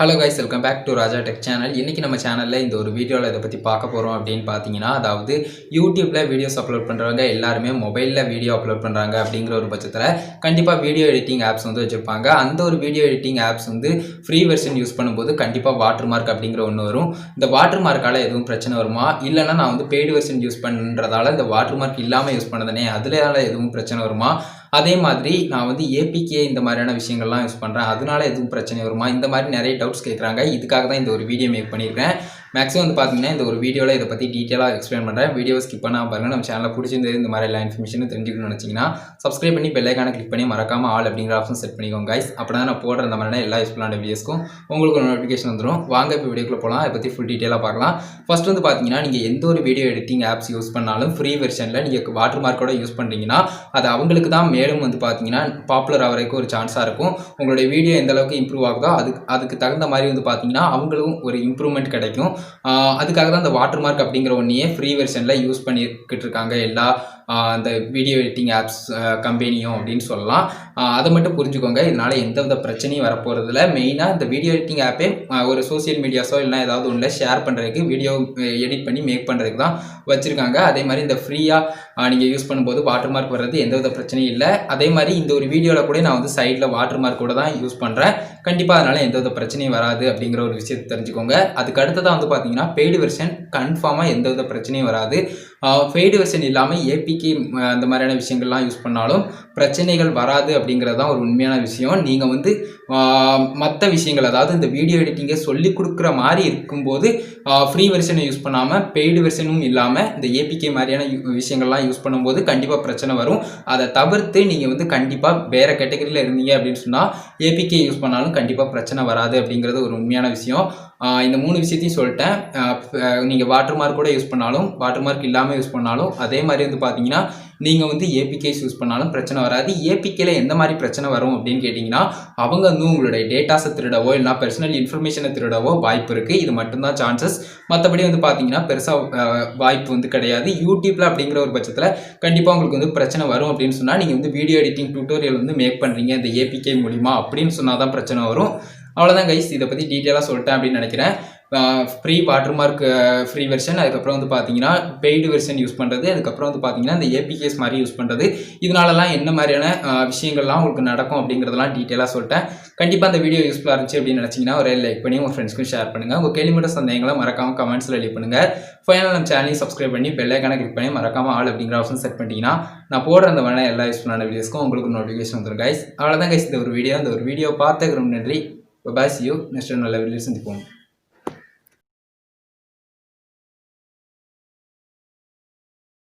Hello guys, welcome back to Raja tech channel. இன்றைக்கி நம்ம சேனலில் இந்த ஒரு வீடியோவில் இதை பற்றி பார்க்க போகிறோம் அப்படின்னு பார்த்தீங்கன்னா, அதாவது யூடியூப்பில் வீடியோஸ் அப்லோட் பண்ணுறவங்க எல்லாருமே மொபைலில் வீடியோ அப்லோட் பண்ணுறாங்க அப்படிங்கிற ஒரு பட்சத்தில் கண்டிப்பாக வீடியோ எடிட்டிங் ஆப்ஸ் வந்து வச்சுருப்பாங்க. அந்த ஒரு வீடியோ எடிட்டிங் ஆப்ஸ் வந்து ஃப்ரீ வெர்ஷன் யூஸ் பண்ணும்போது கண்டிப்பாக வாட்டர் மார்க் அப்படிங்கிற ஒன்று வரும். இந்த வாட்டர் மார்க்கால் எதுவும் பிரச்சனை வருமா, இல்லைனா நான் வந்து பெய்டு வெர்ஷன் யூஸ் பண்ணுறதால இந்த வாட்டர் மார்க் இல்லாமல் யூஸ் பண்ணதானே அதில் எதுவும் பிரச்சனை வருமா, அதே மாதிரி நான் வந்து ஏபிகே இந்த மாதிரியான விஷயங்கள்லாம் யூஸ் பண்ணுறேன் அதனால எதுவும் பிரச்சனை வருமா, இந்த மாதிரி நிறைய டவுட்ஸ் கேட்குறாங்க. இதுக்காக தான் இந்த ஒரு வீடியோ மேக் பண்ணியிருக்கேன். மேக்ஸிமம் வந்து பார்த்தீங்கன்னா இந்த ஒரு வீடியோவில் இதை பற்றி டீட்டெயிலாக எக்ஸ்பிளைன் பண்ணுறேன். வீடியோ ஸ்கிப் பண்ணாமல் பாருங்கள். நம்ம சேனலில் பிடிச்சிருந்தது இந்த மாதிரி எல்லா இன்ஃபர்மேஷனும் தெரிஞ்சுக்கணும்னு நினச்சிங்கன்னா சப்ஸ்கிரைப் பண்ணி பெல் ஐகானை கிளிக் பண்ணி மறக்காமல் ஆல் அப்படிங்கிற ஆப்ஷன் செட் பண்ணிக்கோங்க கைஸ். அப்படி தான் நான் போடுற இந்த மாதிரியான எல்லா யூஸ்ஃபுல்லான வீடியோஸ்க்கும் உங்களுக்கு ஒரு நோட்டிஃபிகேஷன் வந்துடும். வாங்க இப்போ வீடியோக்குள்ளே போகலாம். அதை பற்றி ஃபுல் டீட்டெயிலாக பார்க்கலாம். ஃபர்ஸ்ட் வந்து பார்த்தீங்கன்னா நீங்கள் எந்த ஒரு வீடியோ எடிட்டிங் ஆப்ஸ் யூஸ் பண்ணாலும் ஃப்ரீ வெர்ஷனில் நீங்கள் வாட்டர் மார்க்கோட யூஸ் பண்ணுறீங்கன்னா அது அவங்களுக்கு தான் மேலும் வந்து பார்த்தீங்கன்னா பாப்புலர் ஆகிறதுக்கு ஒரு சான்ஸாக இருக்கும். உங்களுடைய வீடியோ எந்த அளவுக்கு இம்ப்ரூவ் ஆகுதோ அதுக்கு தகுந்த மாதிரி வந்து பார்த்தீங்கன்னா அவங்களும் ஒரு இம்ப்ரூவ்மெண்ட் கிடைக்கும். அதுக்காக தான் அந்த வாட்டர் மார்க் அப்படிங்கிற ஒன்றையே ஃப்ரீ வெர்ஷனில் யூஸ் பண்ணிக்கிட்டு இருக்காங்க எல்லா அந்த வீடியோ எடிட்டிங் ஆப்ஸ் கம்பெனியும் அப்படின்னு சொல்லலாம். அதை மட்டும் புரிஞ்சுக்கோங்க. இதனால் எந்தவித பிரச்சனையும் வரப்போகிறதில்ல. மெயினாக இந்த வீடியோ எடிட்டிங் ஆப்பே ஒரு சோசியல் மீடியாஸோ இல்லைனா ஏதாவது ஒன்றில் ஷேர் பண்ணுறதுக்கு, வீடியோ எடிட் பண்ணி மேக் பண்ணுறதுக்கு தான் வச்சுருக்காங்க. அதே மாதிரி இந்த ஃப்ரீயாக நீங்கள் யூஸ் பண்ணும்போது வாட்டர் மார்க் வர்றது எந்தவித பிரச்சனையும் இல்லை. அதே மாதிரி இந்த ஒரு வீடியோவில் கூட நான் வந்து சைடில் வாட்டர் மார்க் கூட தான் யூஸ் பண்ணுறேன். கண்டிப்பாக அதனால் எந்தவித பிரச்சனையும் வராது அப்படிங்கிற ஒரு விஷயத்தை தெரிஞ்சுக்கோங்க. அதுக்கு அடுத்ததான் வந்து பார்த்தீங்கன்னா பெய்டு வெர்ஷன் கன்ஃபார்மாக எந்தவித பிரச்சனையும் வராது. பெய்டு வெர்ஷன் இல்லாமல் ஏபிகே அந்த மாதிரியான விஷயங்கள்லாம் யூஸ் பண்ணாலும் பிரச்சனைகள் வராது அப்படிங்கிறது தான் ஒரு உண்மையான விஷயம். நீங்கள் வந்து மற்ற விஷயங்கள், அதாவது இந்த வீடியோ எடிட்டிங்கை சொல்லி கொடுக்குற மாதிரி இருக்கும்போது ஃப்ரீ வெர்ஷனை யூஸ் பண்ணாமல் பெய்டு வெர்ஷனும் இல்லாமல் இந்த ஏபிகே மாதிரியான விஷயங்கள்லாம் யூஸ் பண்ணும்போது கண்டிப்பாக பிரச்சனை வரும். அதை தவிர்த்து நீங்கள் வந்து கண்டிப்பாக வேறு கேட்டகரியில் இருந்தீங்க அப்படின்னு சொன்னால் ஏபிகே யூஸ் பண்ணாலும் கண்டிப்பாக பிரச்சனை வராது அப்படிங்கிறது ஒரு உண்மையான விஷயம். இந்த 3 விஷயத்தையும் சொல்லிட்டேன். நீங்கள் வாட்டர் மார்க் கூட யூஸ் பண்ணாலும் வாட்டர் மார்க் இல்லாமல் யூஸ் பண்ணாலும் அதே மாதிரி வந்து பார்த்தீங்கன்னா நீங்கள் வந்து ஏபிகேஸ் யூஸ் பண்ணாலும் பிரச்சனை வராது. ஏபிகேல எந்த மாதிரி பிரச்சனை வரும் அப்படின்னு கேட்டிங்கன்னா அவங்க வந்து உங்களுடைய டேட்டாஸை திருடவோ இல்லைனா பர்சனல் இன்ஃபர்மேஷனை திருடவோ வாய்ப்பு இருக்குது. இது மட்டும்தான் சான்சஸ். மற்றபடி வந்து பார்த்தீங்கன்னா பெருசாக வாய்ப்பு வந்து கிடையாது. யூடியூப்பில் அப்படிங்கிற ஒரு பட்சத்தில் கண்டிப்பாக உங்களுக்கு வந்து பிரச்சனை வரும் அப்படின்னு சொன்னால் நீங்கள் வந்து வீடியோ எடிட்டிங் டியூட்டோரியல் வந்து மேக் பண்ணுறீங்க இந்த ஏபிகே மூலிமா அப்படின்னு சொன்னால் தான் பிரச்சனை வரும். அவ்வளோதான் கைஸ், இதை பற்றி டீட்டெயிலாக சொல்லிட்டேன் அப்படின்னு நினைக்கிறேன். Free water mark free version, அதுக்கப்புறம் வந்து பார்த்தீங்கன்னா பெய்டு வெர்ஷன் யூஸ் பண்ணுறது, அதுக்கப்புறம் வந்து பார்த்தீங்கன்னா இந்த ஏபிகேஸ் மாதிரி யூஸ் பண்ணுறது, இதனாலலாம் என்ன மாதிரியான விஷயங்கள்லாம் உங்களுக்கு நடக்கும் அப்படிங்கிறதெல்லாம் டீட்டெயிலாக சொல்லிட்டேன். கண்டிப்பாக அந்த வீடியோ யூஸ்ஃபுல்லாக இருந்துச்சு அப்படின்னு நினச்சிங்கன்னா ஒரு லைக் பண்ணி உங்கள் ஃப்ரெண்ட்ஸ்க்கும் ஷேர் பண்ணுங்கள். உங்கள் கேள்விப்பட்ட சந்தேகங்களை மறக்காமல் கமெண்ட்ஸில் லீவ் பண்ணுங்கள். ஃபைனல் நம்ம சேனலையும் சப்ஸ்கிரைப் பண்ணி பெல் ஐகானை கிளிக் பண்ணி மறக்காமல் ஆல் அப்படிங்கிற ஆப்ஷன் செட் பண்ணிட்டீங்கன்னா நான் போடுற அந்த வேணா எல்லா யூஸ்ஃபுல்லான வீடியோஸ்க்கும் உங்களுக்கு நோட்டிஃபிகேஷன் வந்துடும் கைஸ். அவ்வளோதான் கைஸ், இந்த ஒரு வீடியோ பார்த்துக்கு ரொம்ப நன்றி. Bye bye, see you next time. நல்ல வீடியோ சந்திப்போம்.